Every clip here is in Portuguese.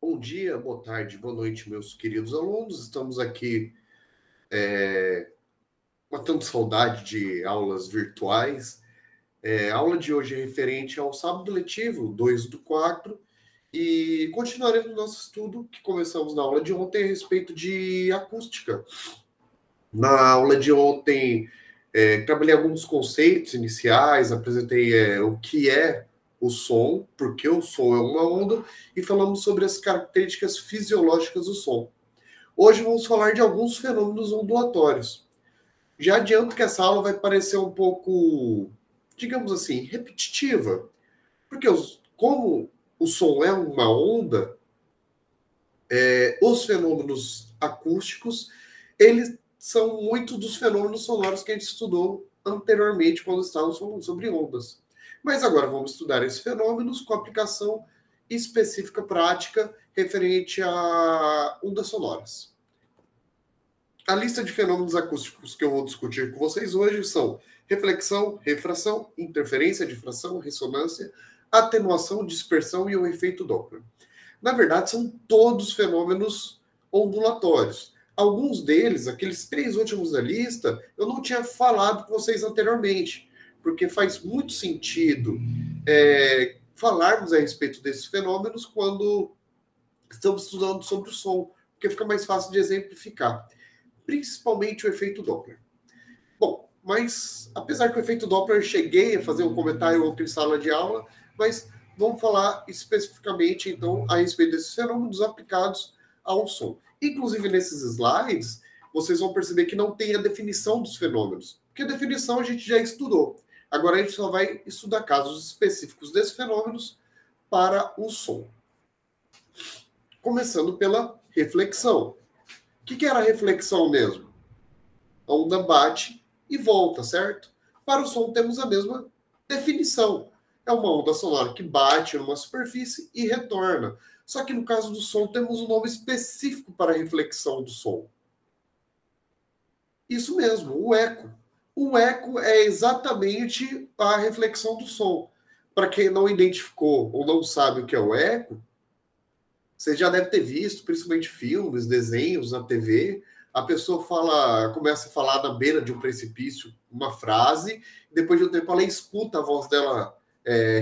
Bom dia, boa tarde, boa noite, meus queridos alunos. Estamos aqui matando saudade de aulas virtuais. A aula de hoje é referente ao sábado letivo 2 do 4 e continuaremos nosso estudo que começamos na aula de ontem a respeito de acústica. Na aula de ontem, trabalhei alguns conceitos iniciais, apresentei o que é o som, porque o som é uma onda, e falamos sobre as características fisiológicas do som. Hoje vamos falar de alguns fenômenos ondulatórios. Já adianto que essa aula vai parecer um pouco, digamos assim, repetitiva, porque como o som é uma onda, os fenômenos acústicos, eles são muito dos fenômenos sonoros que a gente estudou anteriormente quando estávamos falando sobre ondas. Mas agora vamos estudar esses fenômenos com aplicação específica prática referente a ondas sonoras. A lista de fenômenos acústicos que eu vou discutir com vocês hoje são reflexão, refração, interferência, difração, ressonância, atenuação, dispersão e o efeito Doppler. Na verdade, são todos fenômenos ondulatórios. Alguns deles, aqueles 3 últimos da lista, eu não tinha falado com vocês anteriormente, porque faz muito sentido falarmos a respeito desses fenômenos quando estamos estudando sobre o som, porque fica mais fácil de exemplificar, principalmente o efeito Doppler. Bom, mas apesar que o efeito Doppler eu cheguei a fazer um comentário ontem em sala de aula, mas vamos falar especificamente então a respeito desses fenômenos aplicados ao som. Inclusive nesses slides, vocês vão perceber que não tem a definição dos fenômenos, porque a definição a gente já estudou. Agora a gente só vai estudar casos específicos desses fenômenos para o som. Começando pela reflexão. O que era a reflexão mesmo? A onda bate e volta, certo? Para o som temos a mesma definição. É uma onda sonora que bate numa superfície e retorna. Só que no caso do som temos um nome específico para a reflexão do som. Isso mesmo, o eco. O eco é exatamente a reflexão do som. Para quem não identificou ou não sabe o que é o eco, você já deve ter visto, principalmente filmes, desenhos na TV. A pessoa começa a falar na beira de um precipício uma frase, e depois de um tempo ela escuta a voz dela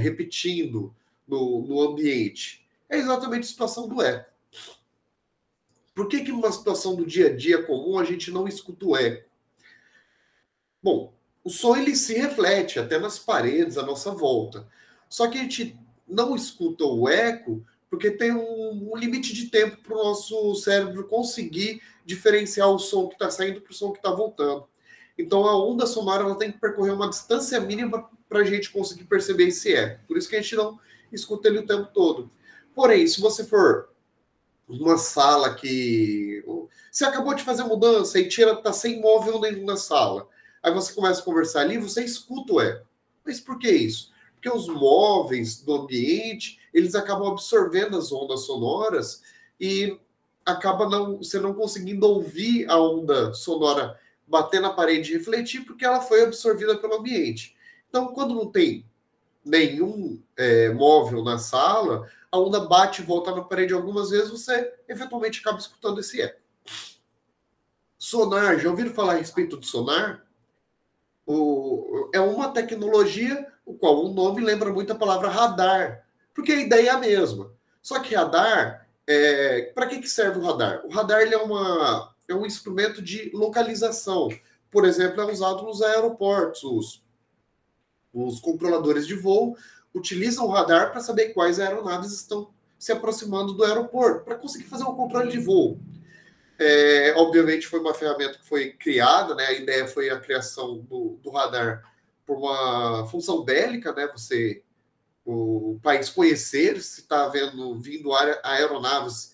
repetindo no ambiente. É exatamente a situação do eco. Por que numa situação do dia a dia comum a gente não escuta o eco? Bom, o som ele se reflete até nas paredes à nossa volta. Só que a gente não escuta o eco porque tem um limite de tempo para o nosso cérebro conseguir diferenciar o som que está saindo para o som que está voltando. Então a onda sonora ela tem que percorrer uma distância mínima para a gente conseguir perceber esse eco. Por isso que a gente não escuta ele o tempo todo. Porém, se você for numa sala que você acabou de fazer mudança e tá sem móvel nenhum na sala, aí você começa a conversar ali, você escuta o eco. Mas por que isso? Porque os móveis do ambiente, eles acabam absorvendo as ondas sonoras e você não conseguindo ouvir a onda sonora bater na parede e refletir, porque ela foi absorvida pelo ambiente. Então, quando não tem nenhum móvel na sala, a onda bate e volta na parede algumas vezes, você eventualmente acaba escutando esse eco. Sonar, já ouviram falar a respeito do sonar? É uma tecnologia o qual o nome lembra muito a palavra radar, porque a ideia é a mesma. Só que radar, para que serve o radar? O radar ele é um instrumento de localização. Por exemplo, é usado nos aeroportos. Os controladores de voo utilizam o radar para saber quais aeronaves estão se aproximando do aeroporto, para conseguir fazer um controle de voo. Obviamente foi uma ferramenta que foi criada, né? A ideia foi a criação do radar por uma função bélica, né? O país conhecer se está vindo aeronaves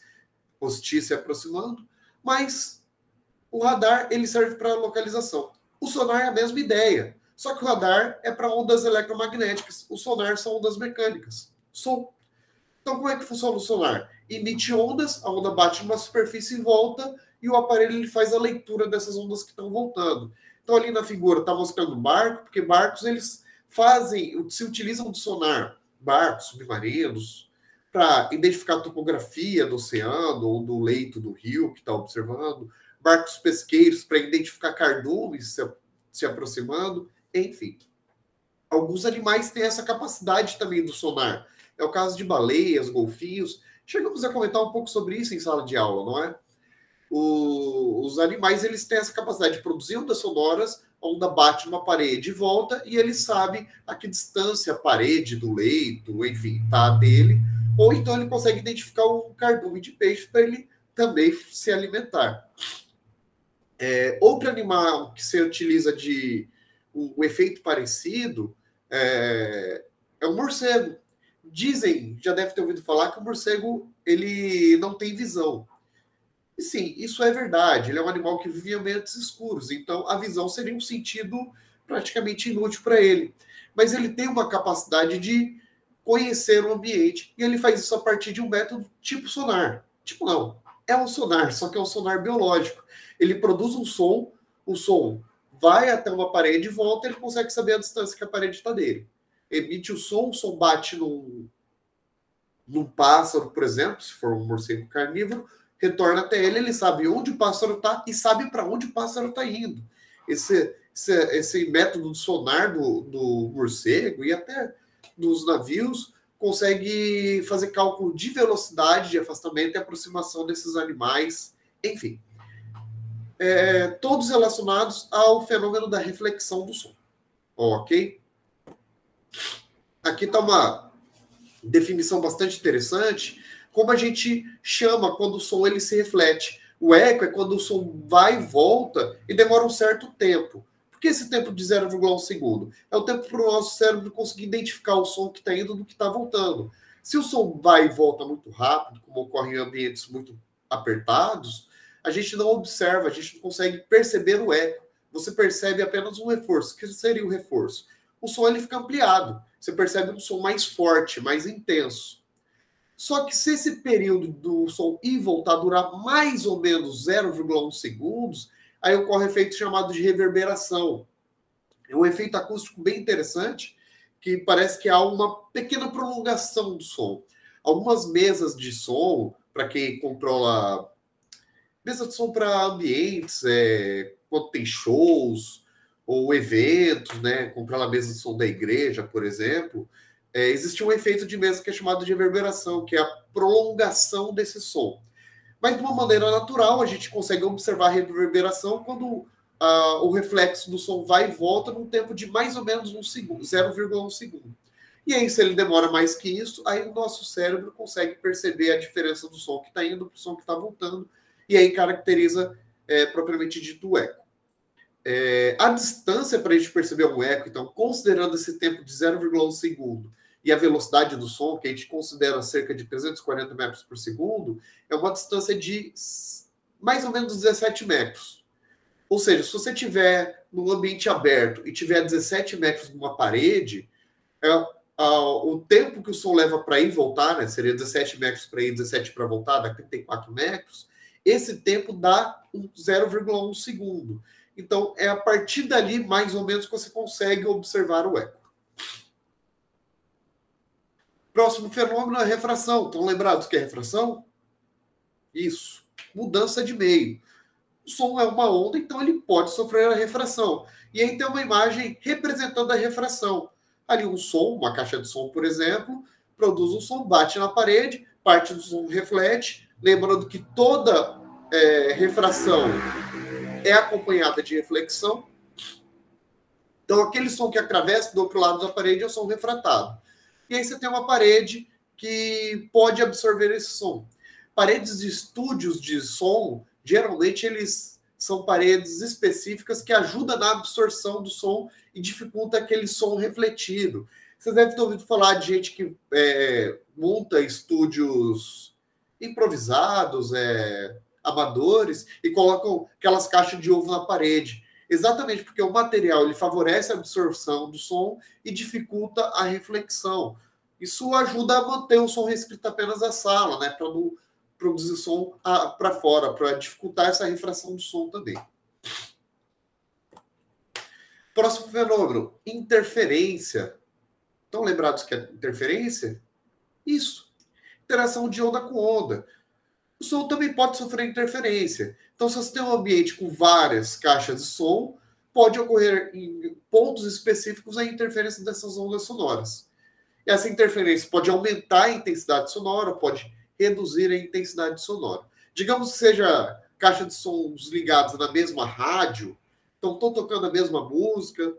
hostis se aproximando, mas o radar ele serve para localização. O sonar é a mesma ideia, só que o radar é para ondas eletromagnéticas, o sonar são ondas mecânicas, som. Então, como é que funciona o sonar? Emite ondas, a onda bate numa superfície e volta, e o aparelho ele faz a leitura dessas ondas que estão voltando. Então, ali na figura está mostrando barco, porque barcos eles se utilizam do sonar, barcos submarinos, para identificar a topografia do oceano ou do leito do rio que está observando, barcos pesqueiros para identificar cardumes se aproximando, enfim. Alguns animais têm essa capacidade também do sonar. É o caso de baleias, golfinhos. Chegamos a comentar um pouco sobre isso em sala de aula, não é? Os animais eles têm essa capacidade de produzir ondas sonoras, a onda bate numa parede e volta, e ele sabe a que distância a parede do leito, enfim, tá dele. Ou então ele consegue identificar um cardume de peixe para ele também se alimentar. Outro animal que se utiliza de um efeito parecido é o morcego. Dizem, já deve ter ouvido falar, que o morcego ele não tem visão. E sim, isso é verdade. Ele é um animal que vive em ambientes escuros, então a visão seria um sentido praticamente inútil para ele. Mas ele tem uma capacidade de conhecer o ambiente e ele faz isso a partir de um método tipo sonar. Tipo, não, é um sonar, só que é um sonar biológico. Ele produz um som, o som vai até uma parede e volta, ele consegue saber a distância que a parede está dele. Emite o som bate num pássaro, por exemplo, se for um morcego carnívoro, retorna até ele, ele sabe onde o pássaro está e sabe para onde o pássaro está indo. Esse método de sonar do morcego e até dos navios consegue fazer cálculo de velocidade, de afastamento e aproximação desses animais, enfim. Todos relacionados ao fenômeno da reflexão do som. Ok? Aqui está uma definição bastante interessante, como a gente chama quando o som ele se reflete. O eco é quando o som vai e volta e demora um certo tempo. Por que esse tempo de 0,1 segundo? É o tempo para o nosso cérebro conseguir identificar o som que está indo do que está voltando. Se o som vai e volta muito rápido, como ocorre em ambientes muito apertados, a gente não observa, a gente não consegue perceber o eco. Você percebe apenas um reforço. O que seria o reforço? O som ele fica ampliado. Você percebe um som mais forte, mais intenso. Só que se esse período do som ir e voltar durar mais ou menos 0,1 segundos, aí ocorre um efeito chamado de reverberação. É um efeito acústico bem interessante, que parece que há uma pequena prolongação do som. Algumas mesas de som, para quem controla mesa de som para ambientes, quando tem shows ou eventos, né? Comprar a mesa de som da igreja, por exemplo, existe um efeito de mesa que é chamado de reverberação, que é a prolongação desse som. Mas de uma maneira natural, a gente consegue observar a reverberação quando o reflexo do som vai e volta num tempo de mais ou menos 1 segundo, 0,1 segundo. E aí, se ele demora mais que isso, aí o nosso cérebro consegue perceber a diferença do som que está indo para o som que está voltando, e aí caracteriza propriamente dito o eco. A distância para a gente perceber um eco, então, considerando esse tempo de 0,1 segundo e a velocidade do som, que a gente considera cerca de 340 metros por segundo, é uma distância de mais ou menos 17 metros. Ou seja, se você estiver num ambiente aberto e tiver 17 metros numa parede, o tempo que o som leva para ir e voltar, né, seria 17 metros para ir, 17 para voltar, dá 34 metros, esse tempo dá 0,1 segundo. Então, é a partir dali, mais ou menos, que você consegue observar o eco. Próximo fenômeno é a refração. Estão lembrados que é refração? Isso. Mudança de meio. O som é uma onda, então ele pode sofrer a refração. E aí tem uma imagem representando a refração. Ali um som, uma caixa de som, por exemplo, produz um som, bate na parede, parte do som reflete. Lembrando que toda refração é acompanhada de reflexão. Então, aquele som que atravessa do outro lado da parede é o som refratado. E aí você tem uma parede que pode absorver esse som. Paredes de estúdios de som, geralmente eles são paredes específicas que ajudam na absorção do som e dificulta aquele som refletido. Vocês devem ter ouvido falar de gente que monta estúdios improvisados, amadores, e colocam aquelas caixas de ovo na parede. Exatamente porque o material ele favorece a absorção do som e dificulta a reflexão. Isso ajuda a manter o som restrito apenas à sala, né? Para não produzir som para fora, para dificultar essa refração do som também. Próximo fenômeno, interferência. Estão lembrados que é interferência? Isso. interação de onda com onda. O som também pode sofrer interferência. Então, se você tem um ambiente com várias caixas de som, pode ocorrer em pontos específicos a interferência dessas ondas sonoras. E essa interferência pode aumentar a intensidade sonora, pode reduzir a intensidade sonora. Digamos que seja caixa de sons ligados na mesma rádio, então estão tocando a mesma música,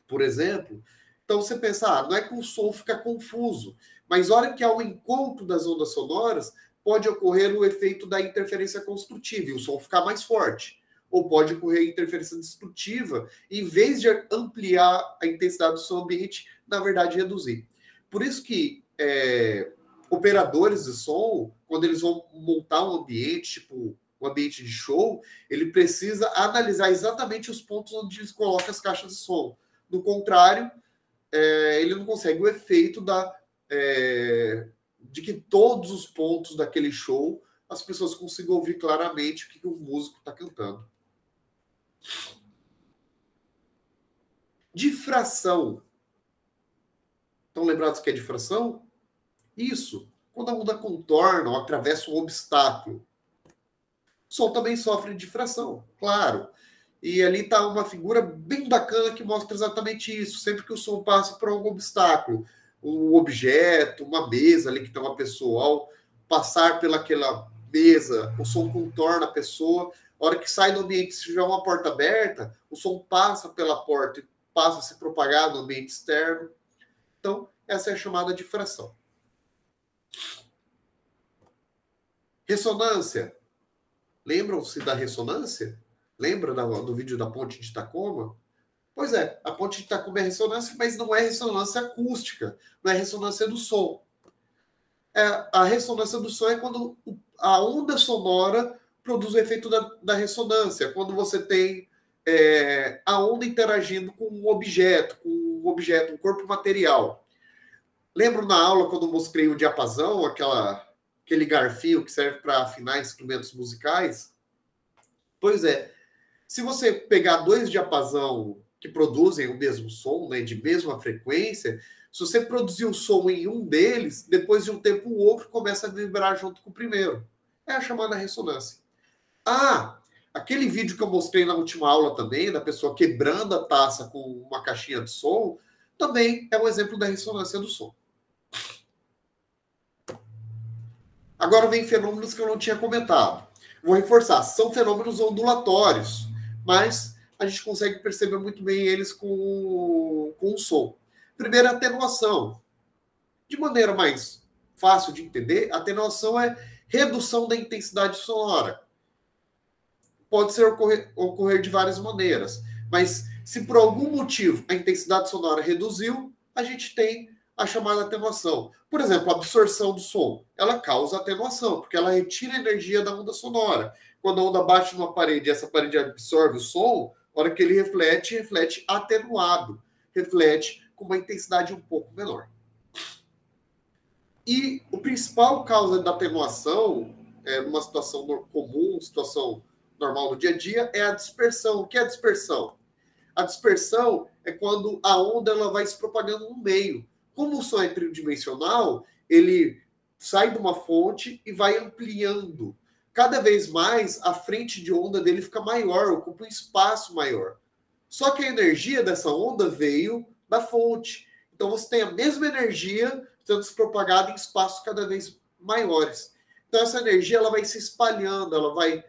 por exemplo. Então você pensa, não é que o som fica confuso, mas na hora que há o encontro das ondas sonoras, pode ocorrer o efeito da interferência construtiva e o som ficar mais forte. Ou pode ocorrer interferência destrutiva, e em vez de ampliar a intensidade do som ambiente, na verdade reduzir. Por isso que operadores de som, quando eles vão montar um ambiente, tipo um ambiente de show, ele precisa analisar exatamente os pontos onde eles colocam as caixas de som. Do contrário, ele não consegue o efeito de que todos os pontos daquele show as pessoas consigam ouvir claramente o que o músico está cantando. Difração. Estão lembrados que é difração? Isso. Quando a onda contorna ou atravessa um obstáculo. O som também sofre difração, claro. E ali está uma figura bem bacana que mostra exatamente isso. Sempre que o som passa por algum obstáculo, um objeto, uma mesa ali que tem uma pessoa, ao passar pelaquela mesa, o som contorna a pessoa. A hora que sai do ambiente, se tiver uma porta aberta, o som passa pela porta e passa a se propagar no ambiente externo. Então, essa é a chamada difração. Ressonância. Lembram-se da ressonância? Lembra do vídeo da ponte de Tacoma? Pois é, a ponte de Tacoma é ressonância, mas não é ressonância acústica, não é ressonância do som. A ressonância do som é quando a onda sonora produz o efeito da ressonância, quando você tem a onda interagindo com um objeto, um corpo material. Lembro na aula quando eu mostrei o diapasão, aquele garfinho que serve para afinar instrumentos musicais? Pois é, se você pegar dois diapasão que produzem o mesmo som, né, de mesma frequência, se você produzir o som em um deles, depois de um tempo o outro começa a vibrar junto com o primeiro. É a chamada ressonância. Aquele vídeo que eu mostrei na última aula também, da pessoa quebrando a taça com uma caixinha de som, também é um exemplo da ressonância do som. Agora vem fenômenos que eu não tinha comentado. Vou reforçar, são fenômenos ondulatórios, mas a gente consegue perceber muito bem eles com o som. Primeiro, a atenuação. De maneira mais fácil de entender, a atenuação é redução da intensidade sonora. Pode ocorrer de várias maneiras, mas se por algum motivo a intensidade sonora reduziu, a gente tem a chamada atenuação. Por exemplo, a absorção do som. Ela causa atenuação, porque ela retira a energia da onda sonora. Quando a onda bate numa parede e essa parede absorve o som, na hora que ele reflete atenuado. Reflete com uma intensidade um pouco menor. E a principal causa da atenuação, numa situação comum, situação normal do dia a dia, é a dispersão. O que é a dispersão? A dispersão é quando a onda ela vai se propagando no meio. Como o som é tridimensional, ele sai de uma fonte e vai ampliando. Cada vez mais, a frente de onda dele fica maior, ocupa um espaço maior. Só que a energia dessa onda veio da fonte. Então você tem a mesma energia sendo se propagada em espaços cada vez maiores. Então essa energia ela vai se espalhando, ela vai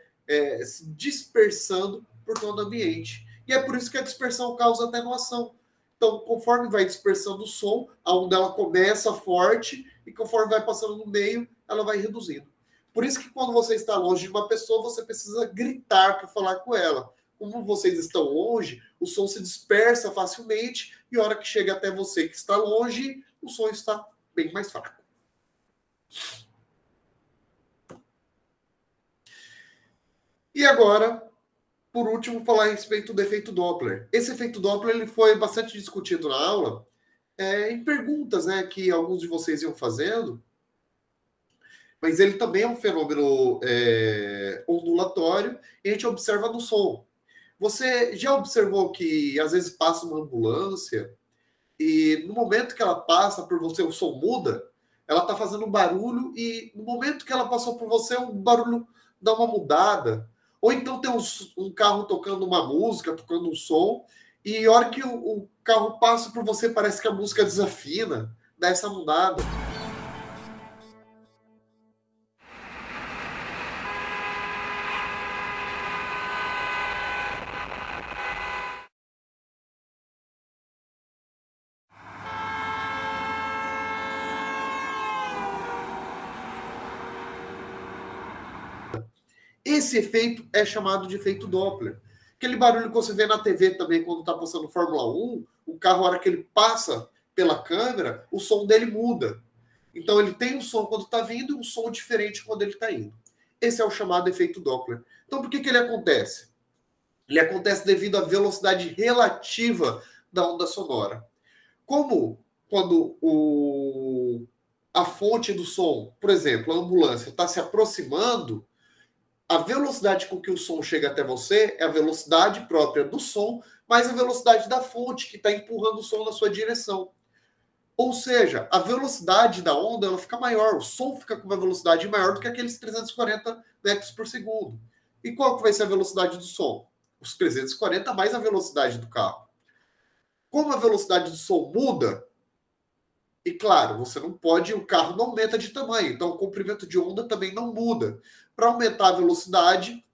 se dispersando por todo o ambiente. E é por isso que a dispersão causa atenuação. Então, conforme vai dispersando o som, a onda ela começa forte e conforme vai passando no meio, ela vai reduzindo. Por isso que quando você está longe de uma pessoa, você precisa gritar para falar com ela. Como vocês estão longe, o som se dispersa facilmente e a hora que chega até você que está longe, o som está bem mais fraco. E agora, por último, falar a respeito do efeito Doppler. Esse efeito Doppler ele foi bastante discutido na aula, em perguntas que alguns de vocês iam fazendo, mas ele também é um fenômeno ondulatório e a gente observa no som. Você já observou que às vezes passa uma ambulância e no momento que ela passa por você o som muda? ela está fazendo um barulho e no momento que ela passou por você, o barulho dá uma mudada. Ou então tem um carro tocando uma música, tocando um som, e a hora que o carro passa por você, parece que a música desafina, dá essa mudada. Esse efeito é chamado de efeito Doppler. Aquele barulho que você vê na TV também, quando está passando Fórmula 1, o carro, a hora que ele passa pela câmera, o som dele muda. Então ele tem um som quando está vindo e um som diferente quando ele está indo. Esse é o chamado efeito Doppler. Então por que ele acontece? Ele acontece devido à velocidade relativa da onda sonora. Como quando a fonte do som, por exemplo, a ambulância, está se aproximando, a velocidade com que o som chega até você é a velocidade própria do som, mais a velocidade da fonte que está empurrando o som na sua direção. Ou seja, a velocidade da onda ela fica maior, o som fica com uma velocidade maior do que aqueles 340 metros por segundo. E qual que vai ser a velocidade do som? Os 340 mais a velocidade do carro. Como a velocidade do som muda, e claro, você não pode, o carro não aumenta de tamanho, então o comprimento de onda também não muda. Para aumentar a velocidade,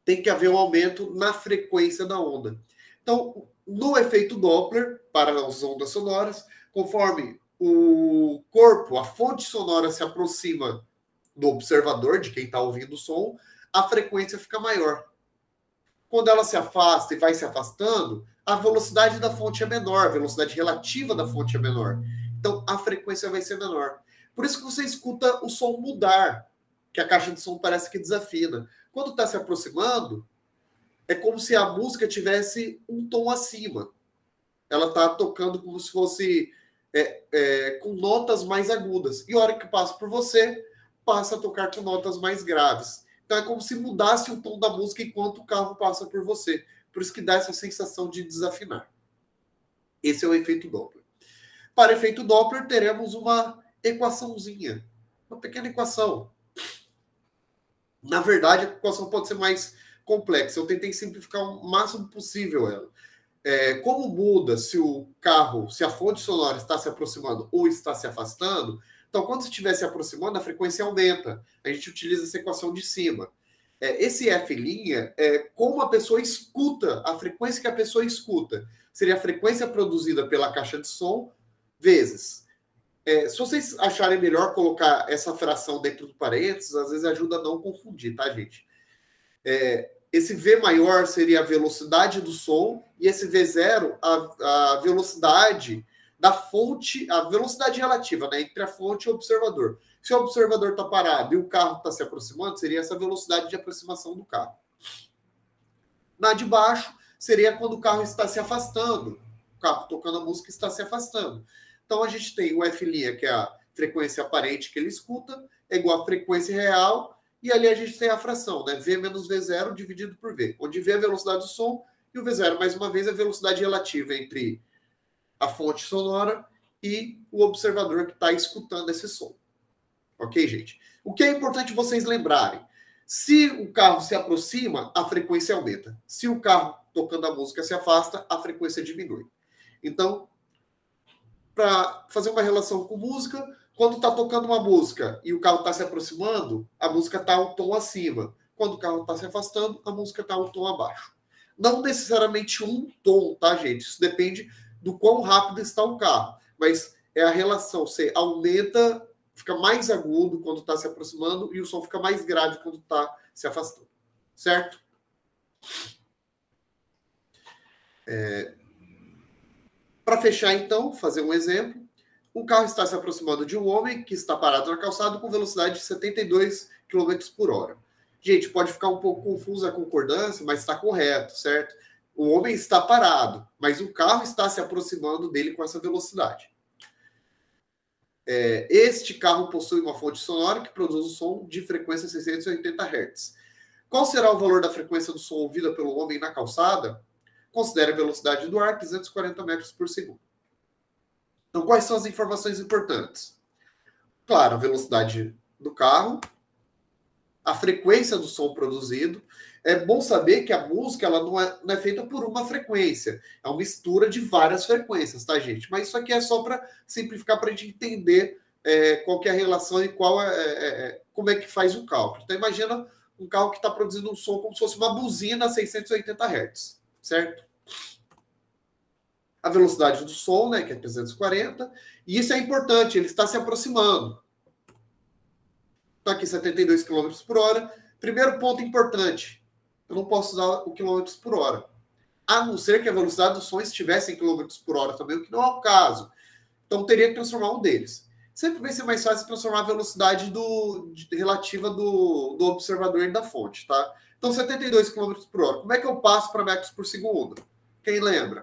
tem que haver um aumento na frequência da onda. Então, no efeito Doppler, para as ondas sonoras, conforme o corpo, a fonte sonora se aproxima do observador, de quem está ouvindo o som, a frequência fica maior. Quando ela se afasta e vai se afastando, a velocidade da fonte é menor, a velocidade relativa da fonte é menor. Então, a frequência vai ser menor. Por isso que você escuta o som mudar, que a caixa de som parece que desafina. Quando está se aproximando, é como se a música tivesse um tom acima. Ela está tocando como se fosse com notas mais agudas. E a hora que passa por você, passa a tocar com notas mais graves. Então é como se mudasse o tom da música enquanto o carro passa por você. Por isso que dá essa sensação de desafinar. Esse é o efeito Doppler. Para efeito Doppler, teremos uma equaçãozinha. Uma pequena equação. Na verdade, a equação pode ser mais complexa. Eu tentei simplificar o máximo possível ela. Como muda se o carro, se a fonte sonora está se aproximando ou está se afastando, então quando estiver se aproximando, a frequência aumenta. A gente utiliza essa equação de cima. Esse F' é como a pessoa escuta, a frequência que a pessoa escuta. Seria a frequência produzida pela caixa de som vezes. Se vocês acharem melhor colocar essa fração dentro do parênteses, às vezes ajuda a não confundir, tá, gente? Esse V maior seria a velocidade do som, e esse V0, a velocidade da fonte, a velocidade relativa, né, entre a fonte e o observador. Se o observador está parado e o carro está se aproximando, seria essa velocidade de aproximação do carro. Na de baixo, seria quando o carro está se afastando. O carro tocando a música está se afastando. Então, a gente tem o F', que é a frequência aparente que ele escuta, é igual à frequência real, e ali a gente tem a fração, né? V menos V0 dividido por V, onde V é a velocidade do som e o V0, mais uma vez, é a velocidade relativa entre a fonte sonora e o observador que está escutando esse som. Ok, gente? O que é importante vocês lembrarem? Se o carro se aproxima, a frequência aumenta. Se o carro tocando a música se afasta, a frequência diminui. Então, para fazer uma relação com música, quando está tocando uma música e o carro está se aproximando, a música está um tom acima. Quando o carro está se afastando, a música está um tom abaixo. Não necessariamente um tom, tá, gente? Isso depende do quão rápido está o carro. Mas é a relação. Você aumenta, fica mais agudo quando está se aproximando e o som fica mais grave quando está se afastando. Certo? Para fechar, então, fazer um exemplo. Um carro está se aproximando de um homem que está parado na calçada com velocidade de 72 km por hora. Gente, pode ficar um pouco confusa a concordância, mas está correto, certo? O homem está parado, mas o carro está se aproximando dele com essa velocidade. Este carro possui uma fonte sonora que produz um som de frequência 680 Hz. Qual será o valor da frequência do som ouvida pelo homem na calçada? Considere a velocidade do ar, 540 metros por segundo. Então, quais são as informações importantes? Claro, a velocidade do carro, a frequência do som produzido. É bom saber que a música ela não é feita por uma frequência, é uma mistura de várias frequências, tá, gente? Mas isso aqui é só para simplificar, para a gente entender qual que é a relação e como é que faz o cálculo. Então, imagina um carro que está produzindo um som como se fosse uma buzina a 680 Hz, certo? A velocidade do som, né, que é 340, e isso é importante, ele está se aproximando. Está aqui 72 km por hora. Primeiro ponto importante, eu não posso usar o quilômetros por hora, a não ser que a velocidade do som estivesse em quilômetros por hora também, o que não é o caso. Então, teria que transformar um deles. Sempre vai ser mais fácil transformar a velocidade relativa do observador e da fonte, tá? Então, 72 km por hora. Como é que eu passo para metros por segundo? Quem lembra?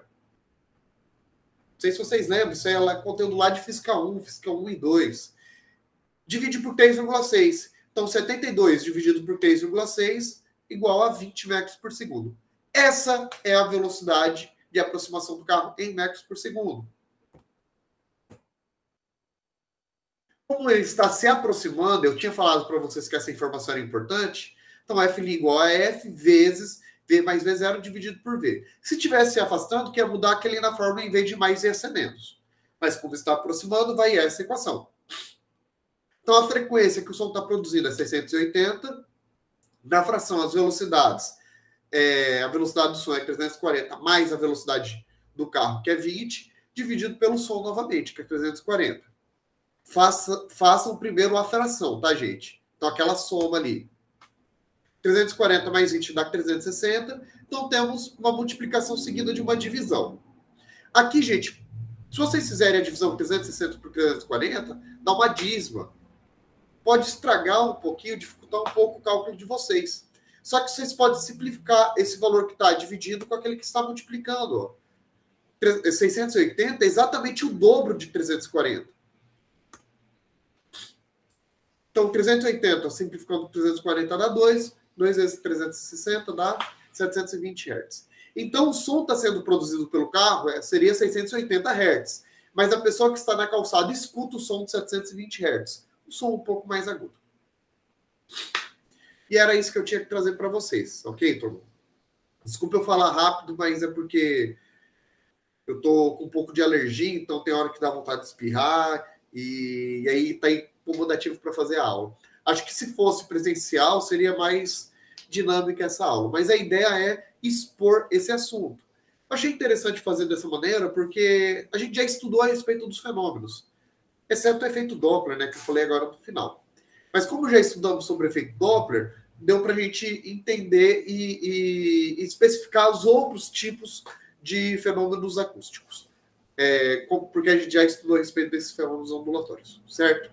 Não sei se vocês lembram, isso é conteúdo lá de Física 1, Física 1 e 2. Divide por 3,6. Então, 72 dividido por 3,6 igual a 20 metros por segundo. Essa é a velocidade de aproximação do carro em metros por segundo. Como ele está se aproximando, eu tinha falado para vocês que essa informação era importante, então F igual a F vezes V mais V0 dividido por V. Se estivesse se afastando, que ia mudar aquele na fórmula, em vez de mais ia ser menos. Mas como está aproximando, vai essa equação. Então a frequência que o som está produzindo é 680, na fração as velocidades, a velocidade do som é 340, mais a velocidade do carro, que é 20, dividido pelo som novamente, que é 340. Façam primeiro a fração, tá, gente? Então, aquela soma ali. 340 mais 20 dá 360. Então, temos uma multiplicação seguida de uma divisão. Aqui, gente, se vocês fizerem a divisão 360 por 340, dá uma dízima. Pode estragar um pouquinho, dificultar um pouco o cálculo de vocês. Só que vocês podem simplificar esse valor que está dividido com aquele que está multiplicando. Ó. 680 é exatamente o dobro de 340. Então, 380, simplificando 340 dá 2. 2 vezes 360 dá 720 Hz. Então, o som está sendo produzido pelo carro seria 680 Hz. Mas a pessoa que está na calçada escuta o som de 720 Hz. Um som um pouco mais agudo. E era isso que eu tinha que trazer para vocês. Ok, turma? Desculpa eu falar rápido, mas é porque eu tô com um pouco de alergia, então tem hora que dá vontade de espirrar. E aí tá incomodativo para fazer a aula. Acho que se fosse presencial, seria mais dinâmica essa aula. Mas a ideia é expor esse assunto. Achei interessante fazer dessa maneira, porque a gente já estudou a respeito dos fenômenos. Exceto o efeito Doppler, né, que eu falei agora no final. Mas como já estudamos sobre o efeito Doppler, deu para a gente entender e especificar os outros tipos de fenômenos acústicos. Porque a gente já estudou a respeito desses fenômenos ondulatórios, certo?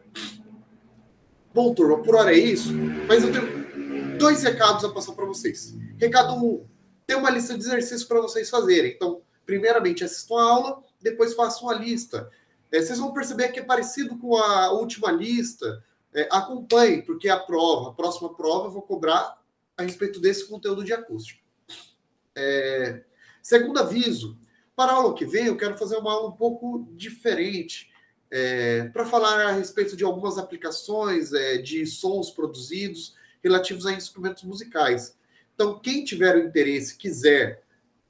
Bom, turma, por hora é isso, mas eu tenho 2 recados a passar para vocês. Recado 1, tem uma lista de exercícios para vocês fazerem. Então, primeiramente, assistam a aula, depois façam a lista. Vocês vão perceber que é parecido com a última lista. Acompanhem, porque a próxima prova, eu vou cobrar a respeito desse conteúdo de acústica. Segundo aviso, para a aula que vem, eu quero fazer uma aula um pouco diferente, para falar a respeito de algumas aplicações de sons produzidos relativos a instrumentos musicais. Então, quem tiver o interesse, quiser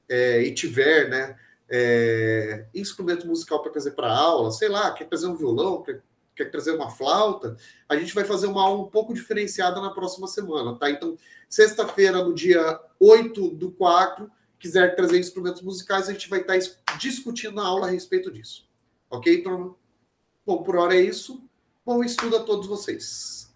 e tiver, né, instrumento musical para trazer para a aula, sei lá, quer trazer um violão, quer trazer uma flauta, a gente vai fazer uma aula um pouco diferenciada na próxima semana, tá? Então, sexta-feira, no dia 8/4, quiser trazer instrumentos musicais, a gente vai estar discutindo na aula a respeito disso. Ok, turma? Bom, por hora é isso. Bom estudo a todos vocês.